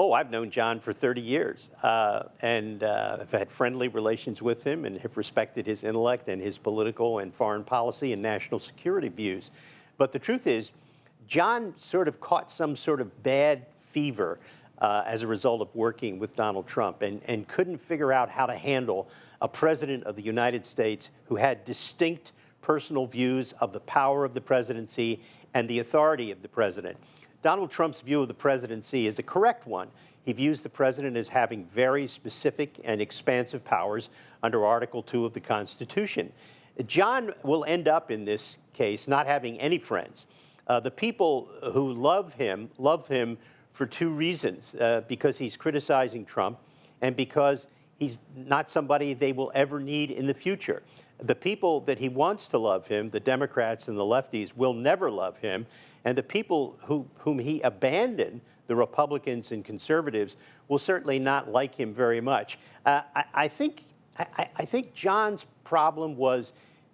Oh, I've known John for 30 years, and I've had friendly relations with him and have respected his intellect and his political and foreign policy and national security views. But the truth is, John sort of caught some sort of bad fever as a result of working with Donald Trump and couldn't figure out how to handle a president of the United States who had distinct personal views of the power of the presidency and the authority of the president. Donald Trump's view of the presidency is a correct one. He views the president as having very specific and expansive powers under Article 2 of the Constitution. John will end up in this case not having any friends. The people who love him for two reasons, because he's criticizing Trump and because he's not somebody they will ever need in the future. The people that he wants to love him, the Democrats and the lefties, will never love him. And the people whom he abandoned, the Republicans and conservatives, will certainly not like him very much. I think John's problem was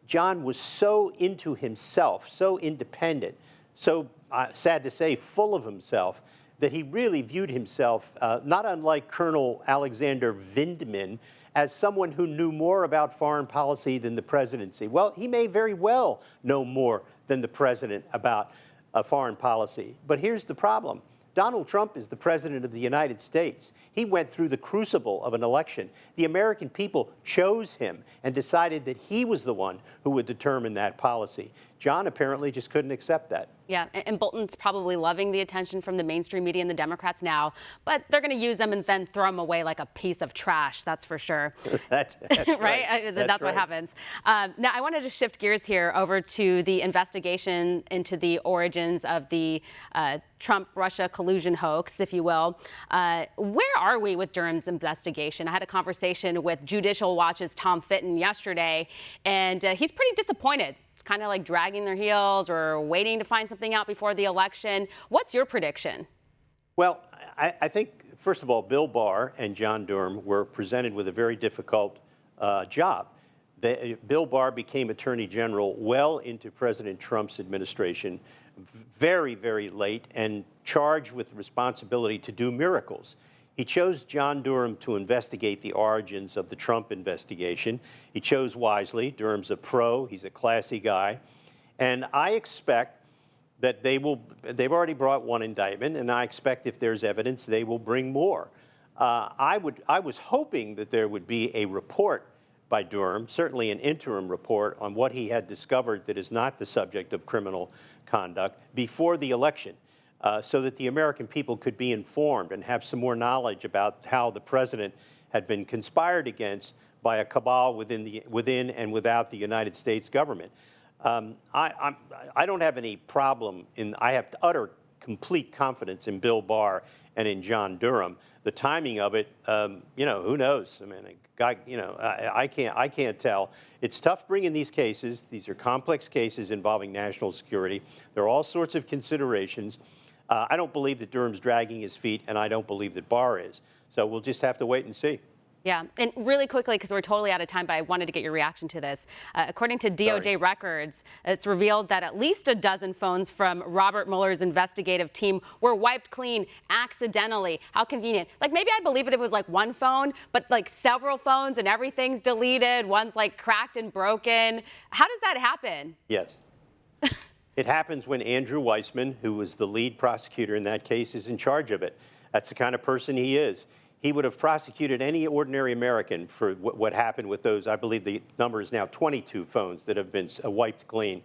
John was so into himself, so independent, so sad to say, full of himself, that he really viewed himself, not unlike Colonel Alexander Vindman, as someone who knew more about foreign policy than the presidency. Well, he may very well know more than the president about foreign policy. But here's the problem. Donald Trump is the president of the United States. He went through the crucible of an election. The American people chose him and decided that he was the one who would determine that policy. John apparently just couldn't accept that. Yeah, and Bolton's probably loving the attention from the mainstream media and the Democrats now, but they're going to use them and then throw them away like a piece of trash, that's for sure. That's right? That's what happens. Now, I wanted to shift gears here over to the investigation into the origins of the Trump-Russia collusion hoax, if you will. Where are we with Durham's investigation? I had a conversation with Judicial Watch's Tom Fitton yesterday, and he's pretty disappointed. Kind of like dragging their heels or waiting to find something out before the election. What's your prediction? Well, I think, first of all, Bill Barr and John Durham were presented with a very difficult job. Bill Barr became Attorney General well into President Trump's administration, very, very late, and charged with the responsibility to do miracles. He chose John Durham to investigate the origins of the Trump investigation. He chose wisely. Durham's a pro. He's a classy guy. And I expect that they've already brought one indictment, and I expect if there's evidence, they will bring more. I was hoping that there would be a report by Durham, certainly an interim report on what he had discovered that is not the subject of criminal conduct before the election. So that the American people could be informed and have some more knowledge about how the president had been conspired against by a cabal within and without the United States government. I don't have any problem I have utter complete confidence in Bill Barr and in John Durham. The timing of it, who knows? I mean, I can't tell. It's tough bringing these cases. These are complex cases involving national security. There are all sorts of considerations. I don't believe that Durham's dragging his feet, and I don't believe that Barr is. So we'll just have to wait and see. Yeah, and really quickly, because we're totally out of time, but I wanted to get your reaction to this. According to DOJ records, it's revealed that at least a dozen phones from Robert Mueller's investigative team were wiped clean accidentally. How convenient. Like, maybe I'd believe it if it was like one phone, but like several phones and everything's deleted. One's like cracked and broken. How does that happen? Yes. It happens when Andrew Weissman, who was the lead prosecutor in that case, is in charge of it. That's the kind of person he is. He would have prosecuted any ordinary American for what happened with those. I believe the number is now 22 phones that have been wiped clean.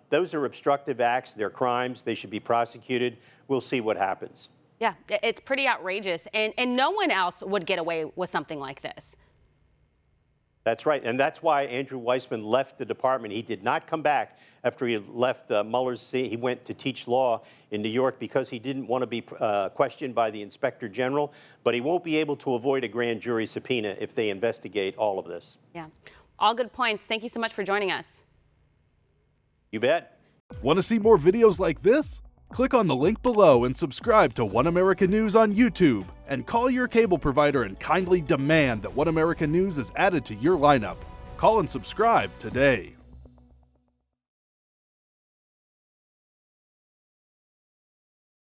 Those are obstructive acts. They're crimes. They should be prosecuted. We'll see what happens. Yeah, it's pretty outrageous. And no one else would get away with something like this. That's right. And that's why Andrew Weissman left the department. He did not come back after he left Mueller's seat. He went to teach law in New York because he didn't want to be questioned by the Inspector General. But he won't be able to avoid a grand jury subpoena if they investigate all of this. Yeah. All good points. Thank you so much for joining us. You bet. Want to see more videos like this? Click on the link below and subscribe to One American News on YouTube. And call your cable provider and kindly demand that One American News is added to your lineup. Call and subscribe today.